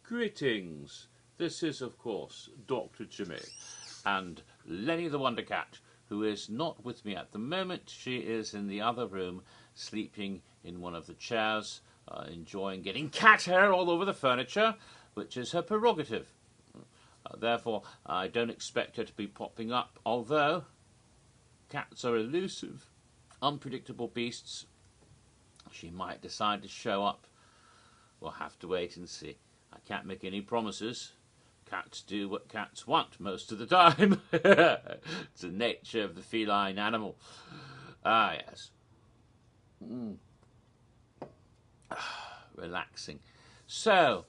Greetings. This is, of course, Dr. Jimmy and Lenny the Wonder Cat, who is not with me at the moment. She is in the other room, sleeping in one of the chairs, enjoying getting cat hair all over the furniture, which is her prerogative. Therefore, I don't expect her to be popping up, although cats are elusive, unpredictable beasts. She might decide to show up. We'll have to wait and see. I can't make any promises. Cats do what cats want most of the time. It's the nature of the feline animal. Ah, yes. Relaxing. So,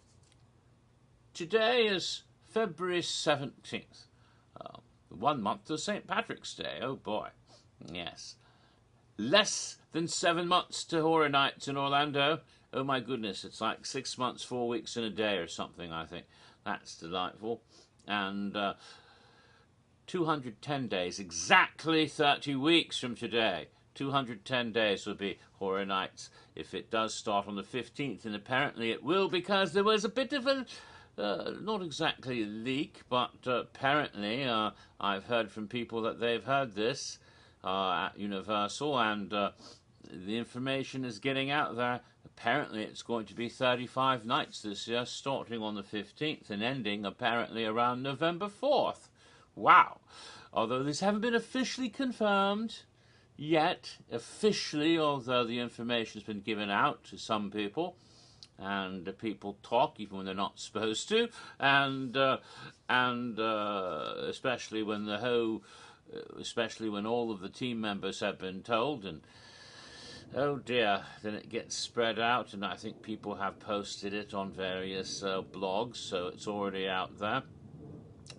today is February 17th. 1 month to St. Patrick's Day. Oh boy. Yes. Less than 7 months to Horror Nights in Orlando. Oh my goodness, it's like 6 months, 4 weeks and a day or something, I think. That's delightful. And 210 days, exactly 30 weeks from today. 210 days will be Horror Nights if it does start on the 15th, and apparently it will, because there was a bit of a, not exactly a leak, but apparently I've heard from people that they've heard this at Universal, and the information is getting out there. Apparently it's going to be 35 nights this year, starting on the 15th and ending apparently around November 4th. Wow. Although these haven't been officially confirmed yet, although the information has been given out to some people, and people talk even when they're not supposed to, and especially when all of the team members have been told, and oh dear, then it gets spread out, and I think people have posted it on various blogs, so it's already out there.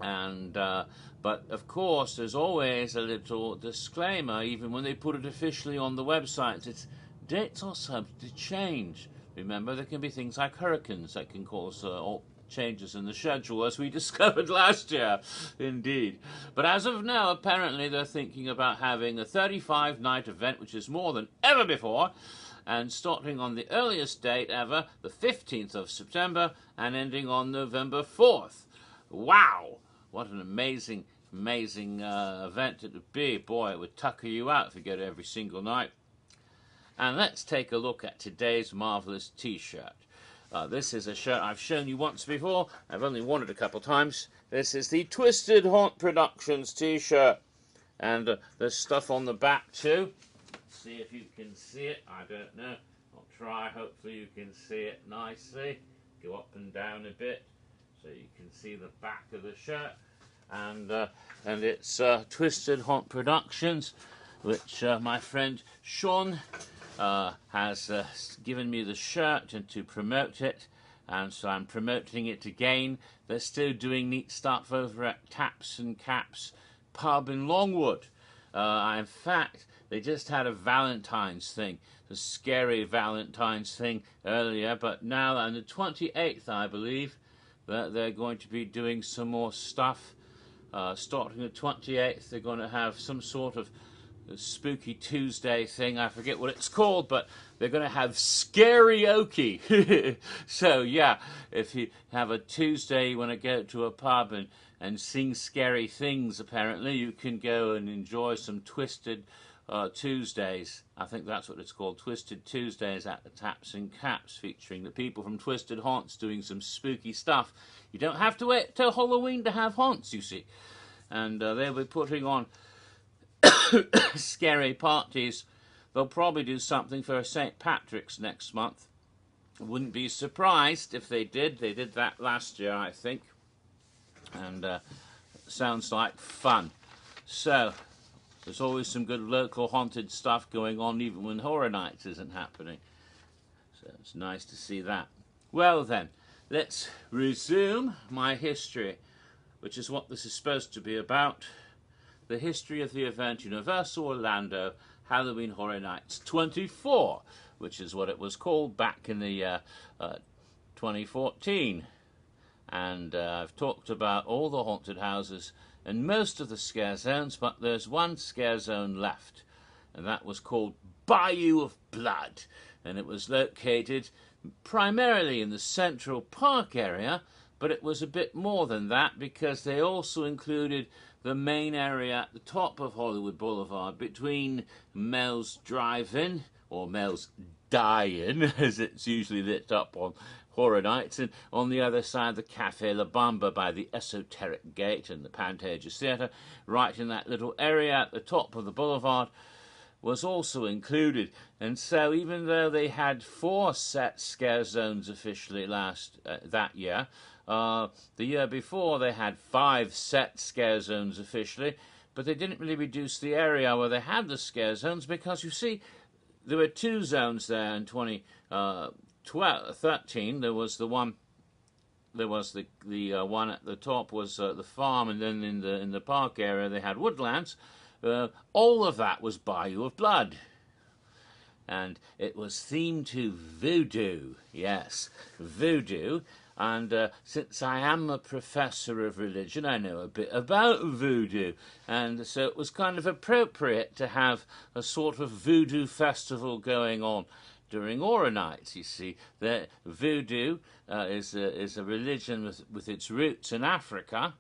And but of course, there's always a little disclaimer, even when they put it officially on the website. It's dates are subject to change. Remember, there can be things like hurricanes that can cause changes in the schedule, as we discovered last year, indeed. But as of now, apparently they're thinking about having a 35-night event, which is more than ever before, and starting on the earliest date ever, the 15th of September, and ending on November 4th. Wow! What an amazing event it would be. Boy, it would tucker you out if you go to every single night. And let's take a look at today's marvelous t-shirt. This is a shirt I've shown you once before. I've only worn it a couple times. This is the Twisted Haunt Productions t-shirt. And there's stuff on the back too. Let's see if you can see it. I don't know. I'll try. Hopefully you can see it nicely. Go up and down a bit so you can see the back of the shirt. And it's Twisted Haunt Productions, which my friend Sean has given me the shirt and to promote it, and so I'm promoting it again. They're still doing neat stuff over at Taps and Caps pub in Longwood. In fact, they just had a Valentine's thing, a scary Valentine's thing earlier, but now on the 28th, I believe, that they're going to be doing some more stuff. Starting the 28th, they're going to have some sort of Spooky Tuesday thing. I forget what it's called, but they're going to have Scarioke. So yeah, if you have a Tuesday, you want to go to a pub and sing scary things, apparently you can go and enjoy some Twisted Tuesdays. I think that's what it's called, Twisted Tuesdays at the Taps and Caps, featuring the people from Twisted Haunts doing some spooky stuff. You don't have to wait till Halloween to have haunts, you see. And they'll be putting on scary parties. They'll probably do something for St. Patrick's next month. I wouldn't be surprised if they did. They did that last year, I think. And sounds like fun. So there's always some good local haunted stuff going on, even when Horror Nights isn't happening. So it's nice to see that. Well then, let's resume my history, which is what this is supposed to be about. The history of the event Universal Orlando Halloween Horror Nights 24, which is what it was called back in the 2014. And I've talked about all the haunted houses and most of the scare zones, but there's one scare zone left, and that was called Bayou of Blood, and it was located primarily in the Central Park area, but it was a bit more than that because they also included the main area at the top of Hollywood Boulevard between Mel's Drive-In, or Mel's Die-In, as it's usually lit up on horror nights, and on the other side the Café La Bamba by the Esoteric Gate and the Pantages Theatre, right in that little area at the top of the boulevard, was also included. And so even though they had 4 set scare zones officially that year, the year before they had 5 set scare zones officially, but they didn't really reduce the area where they had the scare zones because, you see, there were 2 zones there in 2013. There was the one at the top was the farm, and then in the park area they had woodlands. All of that was Bayou of Blood. And it was themed to voodoo. Yes, voodoo. And since I am a professor of religion, I know a bit about voodoo. And so it was kind of appropriate to have a sort of voodoo festival going on during Aura Nights. You see, that voodoo is a religion with its roots in Africa.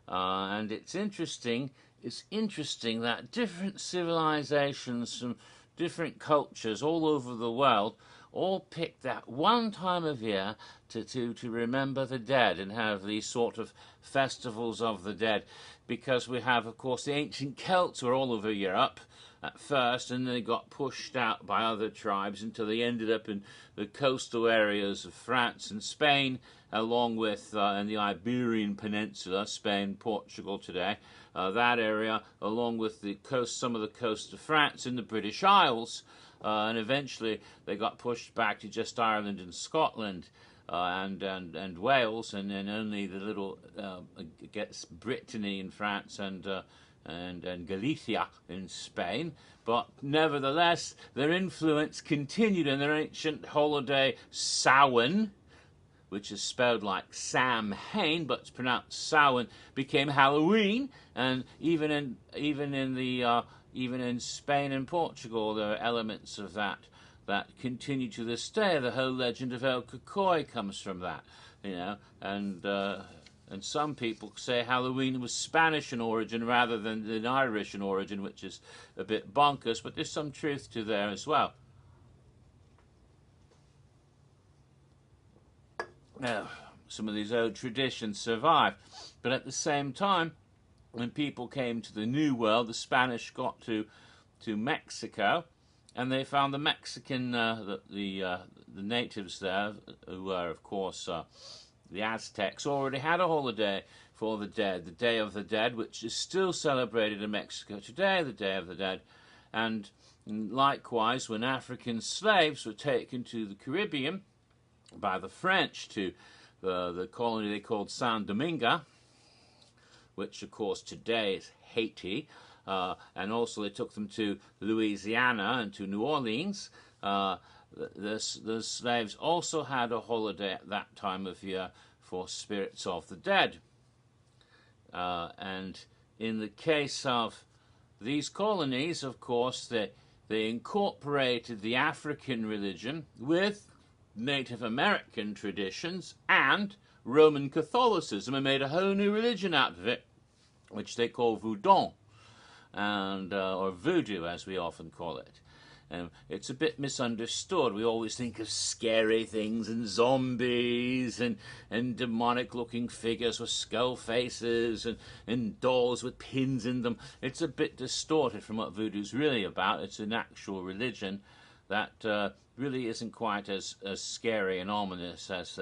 And it's interesting that different civilizations from different cultures all over the world all pick that one time of year to remember the dead and have these sort of festivals of the dead, because we have, of course, the ancient Celts were all over Europe at first, and they got pushed out by other tribes until they ended up in the coastal areas of France and Spain, along with in the Iberian Peninsula, Spain, Portugal today, that area, along with the coast, some of the coast of France and the British Isles, and eventually they got pushed back to just Ireland and Scotland and Wales, and then only the little gets Brittany in France and Galicia in Spain. But nevertheless, their influence continued, and their ancient holiday Samhain, which is spelled like Sam Hain, but it's pronounced Samhain, became Halloween. And even in Spain and Portugal, there are elements of that continue to this day. The whole legend of El Cacoy comes from that, you know, and some people say Halloween was Spanish in origin rather than Irish in origin, which is a bit bonkers, but there's some truth to there as well. Now, some of these old traditions survive, but at the same time, when people came to the New World, the Spanish got to Mexico, and they found the Mexican, the natives there, who were, of course, the Aztecs, already had a holiday for the dead, the Day of the Dead, which is still celebrated in Mexico today, the Day of the Dead. And likewise, when African slaves were taken to the Caribbean by the French to the colony they called Saint Domingue, which of course today is Haiti, and also they took them to Louisiana and to New Orleans. The slaves also had a holiday at that time of year for spirits of the dead. And in the case of these colonies, of course, they incorporated the African religion with Native American traditions and Roman Catholicism and made a whole new religion out of it, which they call voodoo, and or voodoo as we often call it. It's a bit misunderstood. We always think of scary things and zombies and demonic-looking figures with skull faces and dolls with pins in them. It's a bit distorted from what voodoo's really about. It's an actual religion that really isn't quite as scary and ominous as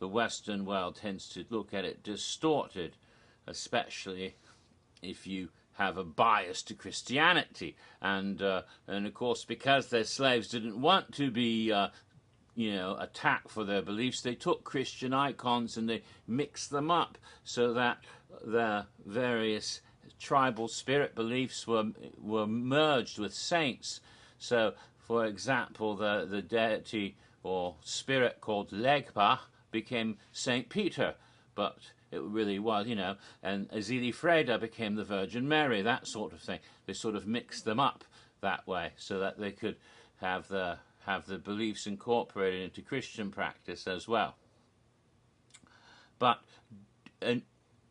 the Western world tends to look at it, distorted, especially if you have a bias to Christianity, and of course, because their slaves didn't want to be, attacked for their beliefs, they took Christian icons and they mixed them up so that the various tribal spirit beliefs were merged with saints. So, for example, the deity or spirit called Legba became Saint Peter, but it really was, and Azili-Freda became the Virgin Mary, that sort of thing. They sort of mixed them up that way so that they could have have the beliefs incorporated into Christian practice as well. But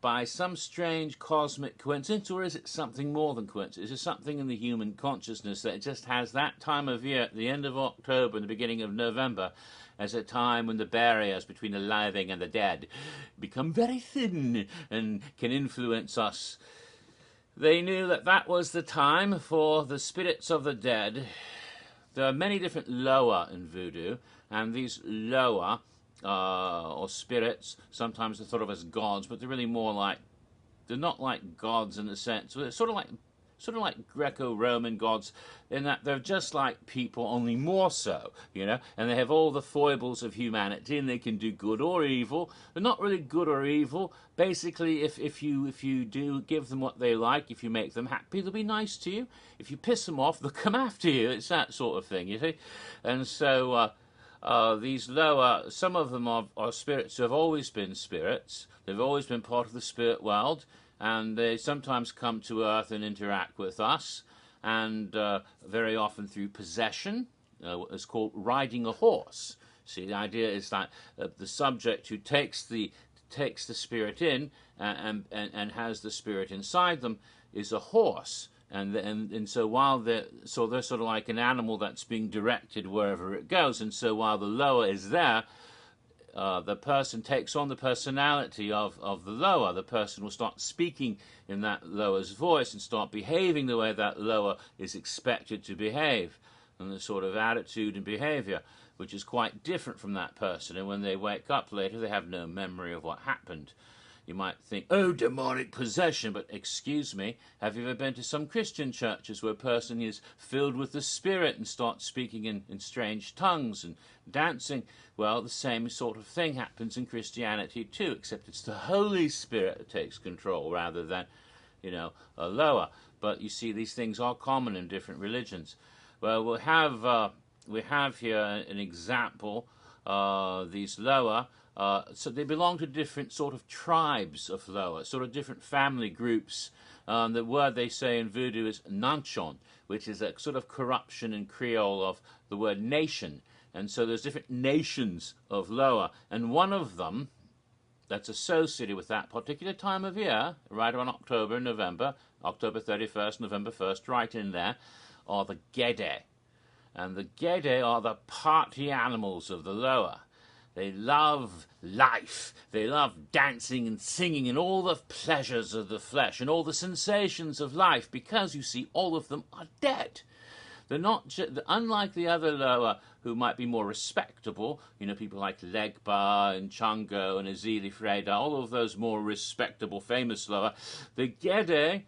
by some strange cosmic coincidence, or is it something more than coincidence? Is it something in the human consciousness that it just has that time of year, at the end of October and the beginning of November, as a time when the barriers between the living and the dead become very thin and can influence us? They knew that that was the time for the spirits of the dead. There are many different loa in voodoo, and these loa, or spirits, sometimes they're thought of as gods, but they're really more like, they're not like gods in a sense. They're sort of like Greco-Roman gods, in that they're just like people, only more so, you know, and they have all the foibles of humanity, and they can do good or evil. They're not really good or evil. Basically, if you do give them what they like, if you make them happy, they'll be nice to you. If you piss them off, they'll come after you. It's that sort of thing, you see. And so these lower, some of them are spirits who have always been spirits. They've always been part of the spirit world, and they sometimes come to Earth and interact with us, and very often through possession. It's called riding a horse. See, the idea is that the subject who takes the spirit in and has the spirit inside them is a horse. And so while they're sort of like an animal that's being directed wherever it goes, and so while the lower is there, the person takes on the personality of the lower. The person will start speaking in that lower's voice and start behaving the way that lower is expected to behave, and the sort of attitude and behavior, which is quite different from that person. And when they wake up later, they have no memory of what happened. You might think, oh, demonic possession, but excuse me, have you ever been to some Christian churches where a person is filled with the Spirit and starts speaking in strange tongues and dancing? Well, the same sort of thing happens in Christianity too, except it's the Holy Spirit that takes control rather than, you know, a lower. But you see, these things are common in different religions. Well, we have here an example, these lower. So they belong to different sort of tribes of loa, sort of different family groups. The word they say in voodoo is nanchon, which is a sort of corruption in Creole of the word nation. And so there's different nations of loa, and one of them that's associated with that particular time of year, right around October and November, October 31st, November 1st, right in there, are the Gede. And the Gede are the party animals of the loa. They love life. They love dancing and singing and all the pleasures of the flesh and all the sensations of life, because, you see, all of them are dead. They're not, unlike the other loa who might be more respectable, you know, people like Legba and Chango and Azili Freda, all of those more respectable, famous loa. The Gede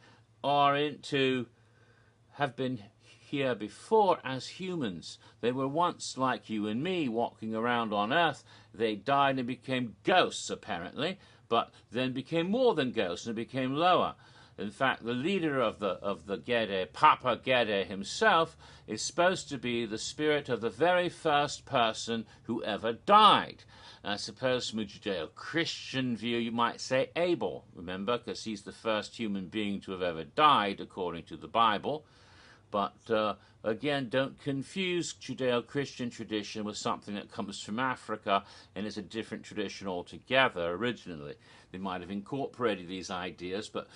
have been here before as humans. They were once like you and me, walking around on Earth. They died and became ghosts, apparently, but then became more than ghosts and became lower. In fact, the leader of the Gede, Papa Gede himself, is supposed to be the spirit of the very first person who ever died. I suppose from a Judeo-Christian view, you might say Abel, remember, because he's the first human being to have ever died, according to the Bible. But again, don't confuse Judeo-Christian tradition with something that comes from Africa and is a different tradition altogether originally. They might have incorporated these ideas, but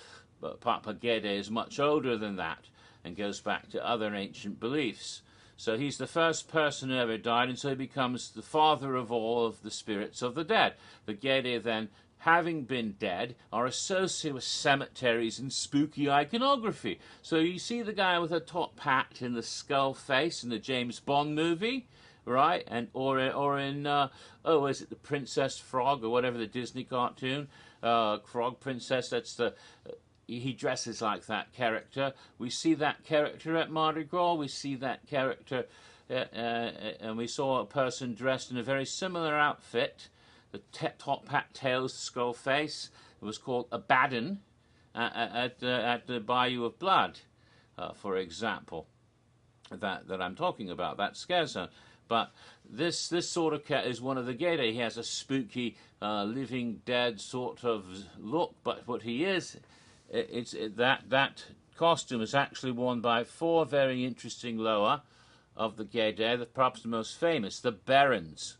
Papa Gede is much older than that and goes back to other ancient beliefs. So he's the first person who ever died, and so he becomes the father of all of the spirits of the dead. The Gede then, having been dead, are associated with cemeteries and spooky iconography. So you see the guy with a top hat and the skull face in the James Bond movie, right? And or in is it the Princess Frog or whatever, the Disney cartoon, Frog Princess? That's the he dresses like that character. We see that character at Mardi Gras. We see that character, and we saw a person dressed in a very similar outfit. The top hat, tails, skull face. It was called Abaddon at the Bayou of Blood, for example. That I'm talking about. That scares her. But this sort of cat is one of the Gede. He has a spooky, living dead sort of look. But what he is, that costume is actually worn by 4 very interesting loa of the Gede, perhaps the most famous, the Barons.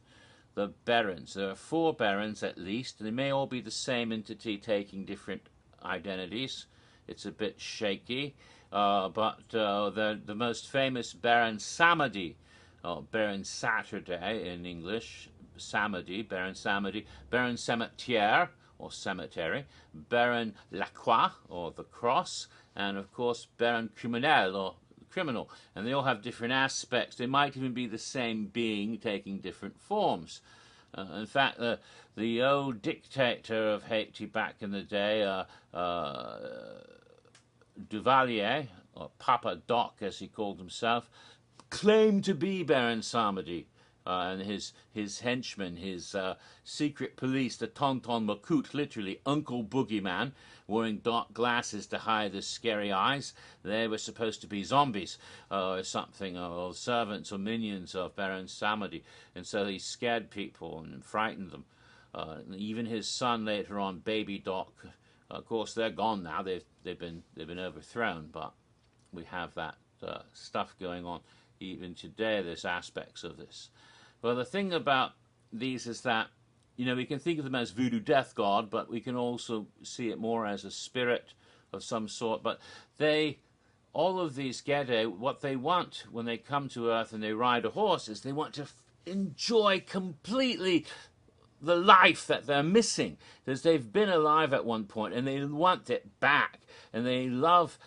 The Barons. There are 4 Barons at least, and they may all be the same entity taking different identities. It's a bit shaky, but the most famous Baron Samedi, or Baron Saturday in English, Samedi, Baron Samedi, Baron Cemetière, or cemetery, Baron Lacroix, or the cross, and of course Baron Criminel, or criminal. And they all have different aspects. They might even be the same being taking different forms. In fact, the old dictator of Haiti back in the day, Duvalier, or Papa Doc as he called himself, claimed to be Baron Samedi. And his henchmen, his secret police, the Tonton Macoute, literally Uncle Boogeyman, wearing dark glasses to hide his scary eyes. They were supposed to be zombies or something, or servants or minions of Baron Samedi. And so he scared people and frightened them. Even his son later on, Baby Doc, of course they're gone now. They've been overthrown, but we have that stuff going on. Even today, there's aspects of this. Well, the thing about these is that, we can think of them as voodoo death god, but we can also see it more as a spirit of some sort. But all of these Gede, what they want when they come to Earth and they ride a horse is they want to enjoy completely the life that they're missing. Because they've been alive at one point and they want it back. And they love.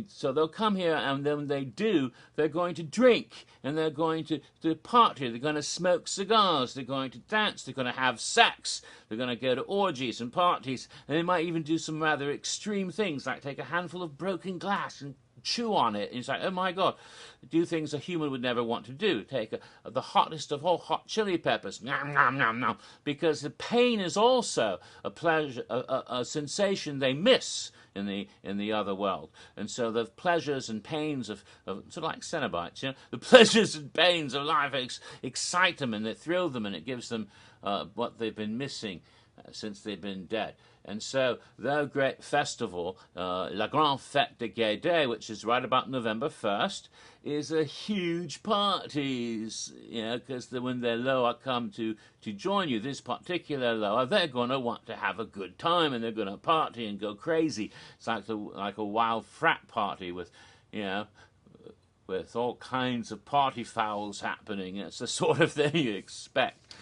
So they'll come here, and then when they do, they're going to drink, and they're going to party, they're going to smoke cigars, they're going to dance, they're going to have sex, they're going to go to orgies and parties, and they might even do some rather extreme things, like take a handful of broken glass and chew on it. And it's like, oh my God, do things a human would never want to do. Take the hottest of all hot chili peppers, nom, nom, nom, nom, because the pain is also a pleasure, a sensation they miss in the other world. And so the pleasures and pains of sort of like Cenobites, the pleasures and pains of life excite them, and they thrill them, and it gives them what they've been missing since they've been dead. And so their great festival, La Grande Fête de Gede, which is right about November 1st, is a huge parties, because when their Loa come to join you, this particular Loa, they're going to want to have a good time, and they're going to party and go crazy. It's like a wild frat party with all kinds of party fouls happening. It's the sort of thing you expect.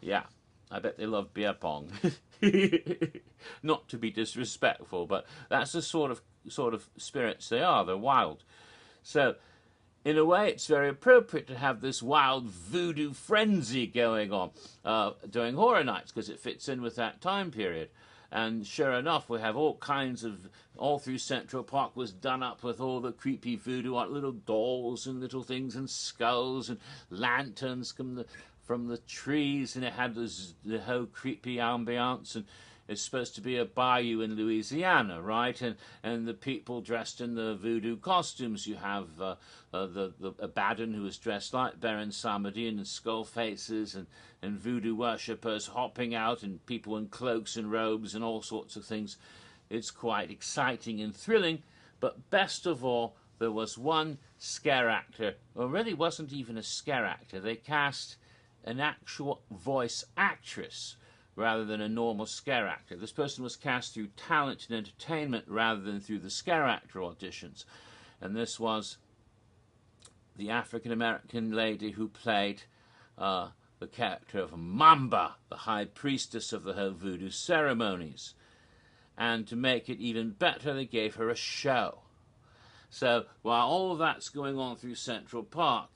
Yeah, I bet they love beer pong. Not to be disrespectful, but that's the sort of spirits they are. They're wild. So, in a way, it's very appropriate to have this wild voodoo frenzy going on during horror nights, because it fits in with that time period. And sure enough, we have all kinds of, all through Central Park was done up with all the creepy voodoo, like little dolls and little things and skulls and lanterns from the trees, and it had the whole creepy ambiance. And it's supposed to be a bayou in Louisiana, right? And the people dressed in the voodoo costumes. You have the Abaddon, who is dressed like Baron Samedi, and skull faces, and voodoo worshippers hopping out, and people in cloaks and robes and all sorts of things. It's quite exciting and thrilling. But best of all, there was one scare actor, or really wasn't even a scare actor. They cast an actual voice actress rather than a normal scare actor. This person was cast through talent and entertainment rather than through the scare actor auditions. And this was the African-American lady who played the character of Mamba, the high priestess of the whole voodoo ceremonies. And to make it even better, they gave her a show. So while all of that's going on through Central Park,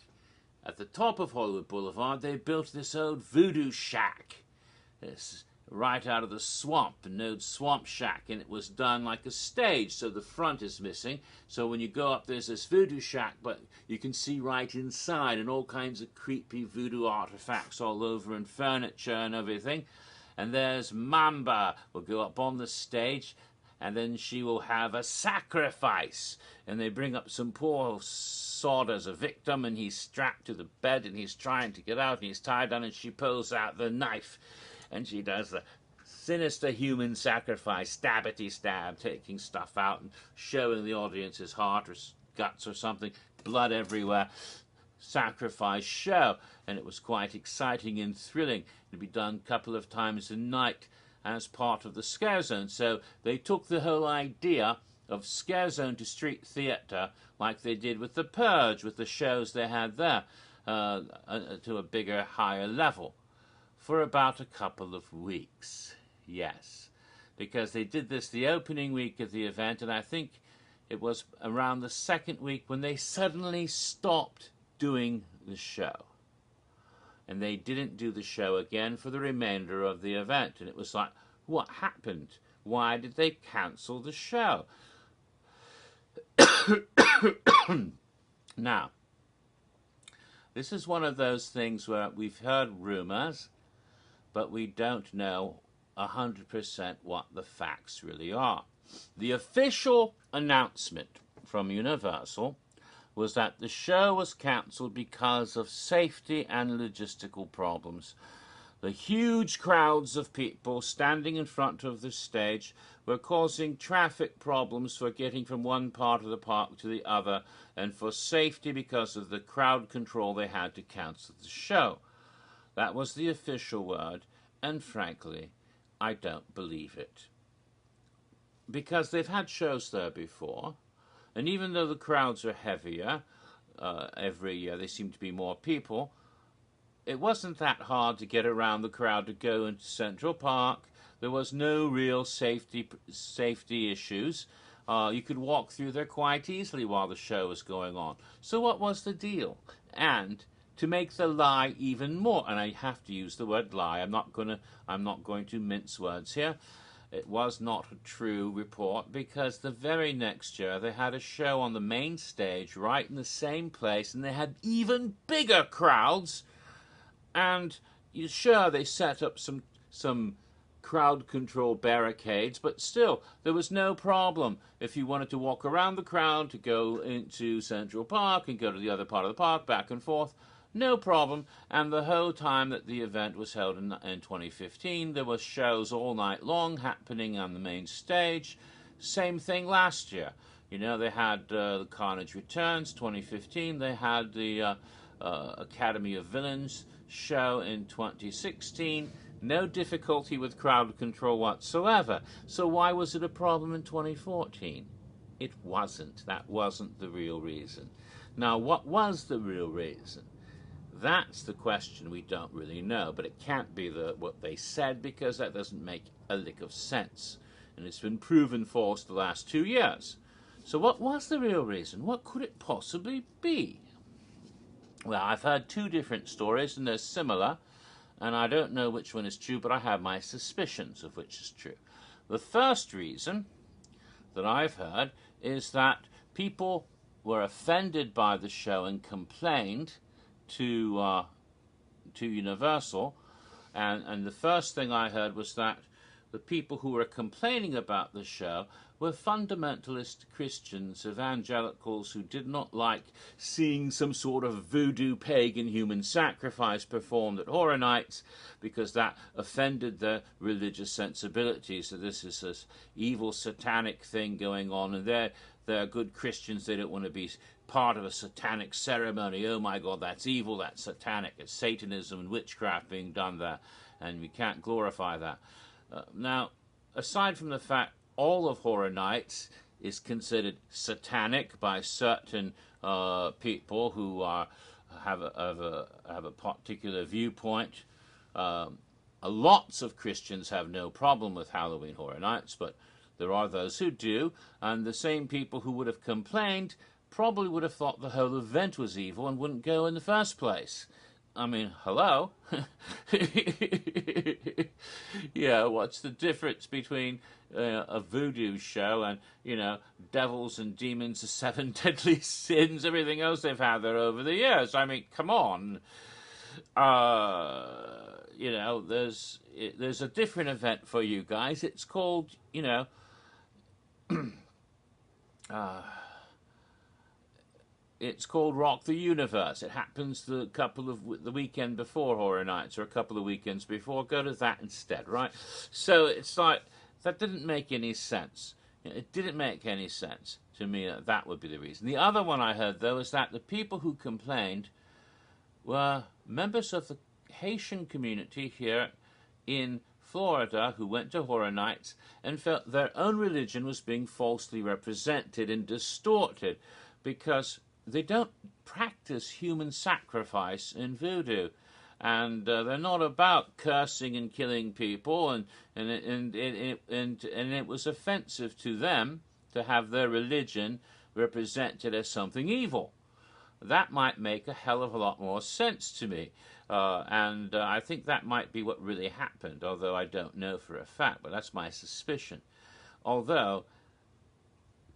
at the top of Hollywood Boulevard, they built this old voodoo shack. It's right out of the swamp, an old swamp shack, and it was done like a stage, so the front is missing. So when you go up, there's this voodoo shack, but you can see right inside, and all kinds of creepy voodoo artifacts all over, and furniture and everything. And there's Mamba, will go up on the stage, and then she will have a sacrifice. And they bring up some poor sod as a victim, and he's strapped to the bed, and he's trying to get out, and he's tied down, and she pulls out the knife. And she does the sinister human sacrifice, stabbity stab, taking stuff out and showing the audience his heart or guts or something, blood everywhere. sacrifice show, and it was quite exciting and thrilling. It'd be done a couple of times a night as part of the Scare Zone. So they took the whole idea of Scare Zone to street theatre, like they did with The Purge, with the shows they had there, to a bigger, higher level, for about a couple of weeks. Yes, because they did this the opening week of the event, and I think it was around the second week when they suddenly stopped doing the show. And they didn't do the show again for the remainder of the event. And it was like, what happened? Why did they cancel the show? Now, this is one of those things where we've heard rumors, but we don't know 100% what the facts really are. The official announcement from Universal was that the show was cancelled because of safety and logistical problems. The huge crowds of people standing in front of the stage were causing traffic problems for getting from one part of the park to the other, and for safety because of the crowd control they had to cancel the show. That was the official word, and frankly, I don't believe it. Because they've had shows there before, and even though the crowds are heavier, every year they seem to be more people, it wasn't that hard to get around the crowd to go into Central Park. There was no real safety issues. You could walk through there quite easily while the show was going on. So what was the deal? And to make the lie even more, and I have to use the word lie, I'm not going to mince words here. It was not a true report, because the very next year they had a show on the main stage right in the same place, and they had even bigger crowds. And sure, they set up some crowd control barricades, but still, there was no problem. If you wanted to walk around the crowd to go into Central Park and go to the other part of the park, back and forth, no problem. And the whole time that the event was held in 2015, there were shows all night long happening on the main stage. Same thing last year. You know, they had the Carnage Returns 2015. They had the Academy of Villains show in 2016. No difficulty with crowd control whatsoever. So why was it a problem in 2014? It wasn't. That wasn't the real reason. Now, what was the real reason? That's the question we don't really know, but it can't be what they said, because that doesn't make a lick of sense. And it's been proven false the last 2 years. So what was the real reason? What could it possibly be? Well, I've heard two different stories, and they're similar, and I don't know which one is true, but I have my suspicions of which is true. The first reason that I've heard is that people were offended by the show and complained to Universal, and the first thing I heard was that the people who were complaining about the show were fundamentalist Christians, evangelicals, who did not like seeing some sort of voodoo pagan human sacrifice performed at Horror Nights, because that offended their religious sensibilities. So this is this evil satanic thing going on, and they're good Christians. They don't want to be part of a satanic ceremony. Oh my God, that's evil, that's satanic. It's Satanism and witchcraft being done there, and we can't glorify that. Now, aside from the fact all of Horror Nights is considered satanic by certain people who have a particular viewpoint, lots of Christians have no problem with Halloween Horror Nights, but there are those who do, and the same people who would have complained probably would have thought the whole event was evil and wouldn't go in the first place. I mean, hello? Yeah, what's the difference between a voodoo show and, devils and demons, the 7 deadly sins, everything else they've had there over the years? I mean, come on. There's a different event for you guys. It's called, it's called Rock the Universe. It happens the weekend before Horror Nights, or a couple of weekends before. Go to that instead, right? So it's like, that didn't make any sense. It didn't make any sense to me that would be the reason. The other one I heard, though, is that the people who complained were members of the Haitian community here in Florida who went to horror nights and felt their own religion was being falsely represented and distorted because they don't practice human sacrifice in voodoo. And they're not about cursing and killing people, and it was offensive to them to have their religion represented as something evil. That might make a hell of a lot more sense to me. And I think that might be what really happened, although I don't know for a fact, but that's my suspicion. Although,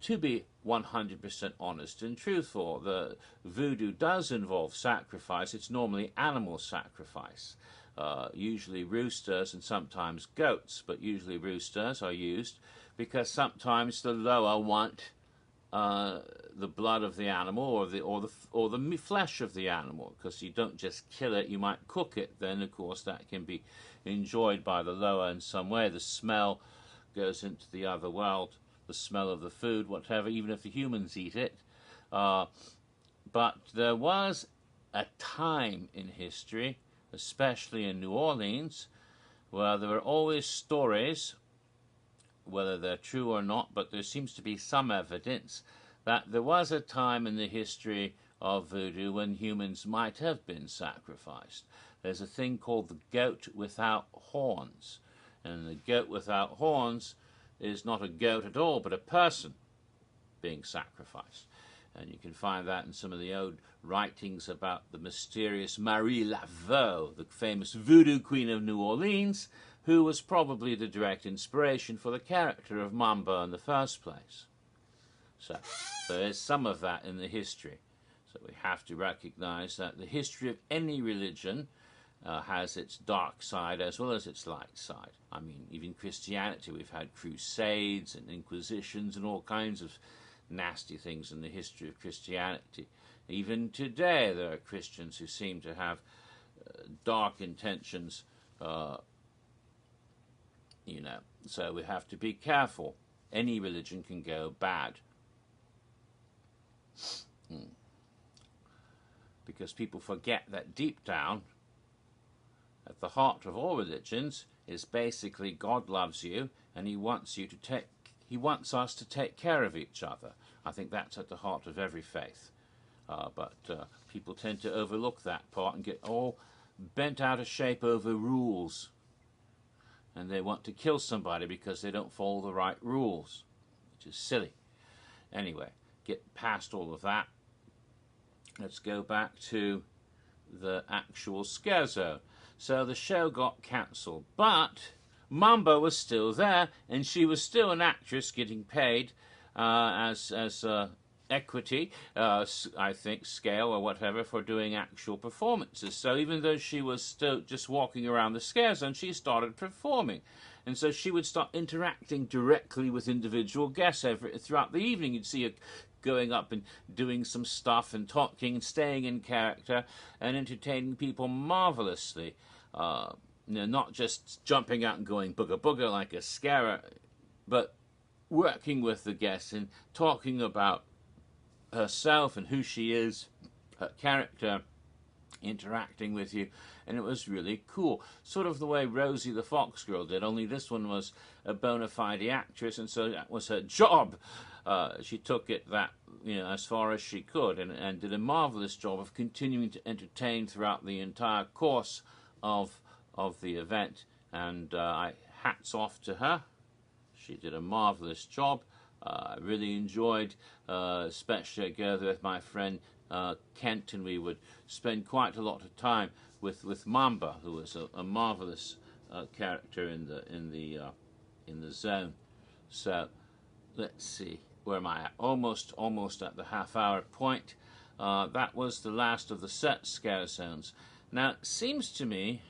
to be 100% honest and truthful, the voodoo does involve sacrifice. It's normally animal sacrifice, usually roosters and sometimes goats, but usually roosters are used because sometimes the lower want the blood of the animal or the flesh of the animal, because you don't just kill it, you might cook it. Then of course that can be enjoyed by the lower in some way. The smell goes into the other world, the smell of the food, whatever, even if the humans eat it. But there was a time in history, especially in New Orleans, where there were always stories, whether they're true or not, but there seems to be some evidence that there was a time in the history of voodoo when humans might have been sacrificed. There's a thing called the goat without horns, and the goat without horns is not a goat at all, but a person being sacrificed. And you can find that in some of the old writings about the mysterious Marie Laveau, the famous voodoo queen of New Orleans, who was probably the direct inspiration for the character of Mambo in the first place. So there is some of that in the history. So we have to recognize that the history of any religion has its dark side as well as its light side. I mean, even Christianity, we've had crusades and inquisitions and all kinds of nasty things in the history of Christianity. Even today there are Christians who seem to have dark intentions, so we have to be careful. Any religion can go bad. Because people forget that deep down, at the heart of all religions, is basically God loves you and He wants us to take care of each other. I think that's at the heart of every faith. But people tend to overlook that part and get all bent out of shape over rules. And they want to kill somebody because they don't follow the right rules, which is silly. Anyway, get past all of that. Let's go back to the actual scare zone. So the show got cancelled, but Mambo was still there, and she was still an actress getting paid as equity, I think, scale or whatever, for doing actual performances. So even though she was still just walking around the scare zone, she started performing. And so she would start interacting directly with individual guests throughout the evening. You'd see her going up and doing some stuff and talking and staying in character and entertaining people marvelously. Not just jumping out and going booga booga like a scarer, but working with the guests and talking about herself and who she is, her character, interacting with you, and it was really cool. Sort of the way Rosie the Fox Girl did, only this one was a bona fide actress, and so that was her job. She took it that as far as she could, and did a marvelous job of continuing to entertain throughout the entire course of the event. And hats off to her. She did a marvelous job. I really enjoyed, especially together with my friend Kent, and we would spend quite a lot of time with Mamba, who was a marvelous character in the zone. So let's see, where am I at? Almost at the half-hour point. That was the last of the set scare zones. Now, it seems to me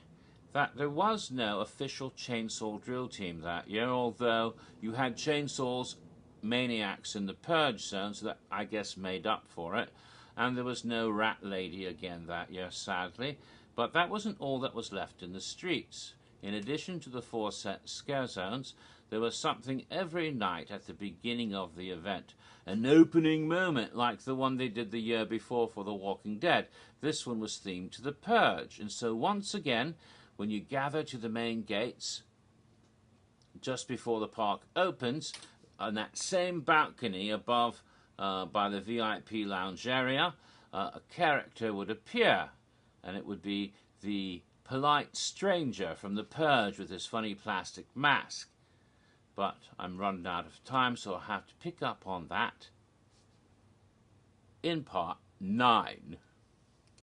that there was no official chainsaw drill team that year, although you had chainsaws maniacs in the purge zone, so that I guess made up for it. And there was no rat lady again that year, sadly. But that wasn't all that was left in the streets. In addition to the 4 set scare zones, there was something every night at the beginning of the event. An opening moment like the one they did the year before for The Walking Dead. This one was themed to the Purge. And so once again, when you gather to the main gates, just before the park opens, on that same balcony above by the VIP lounge area, a character would appear, and it would be the polite stranger from The Purge with his funny plastic mask. But I'm running out of time, so I'll have to pick up on that in part 9.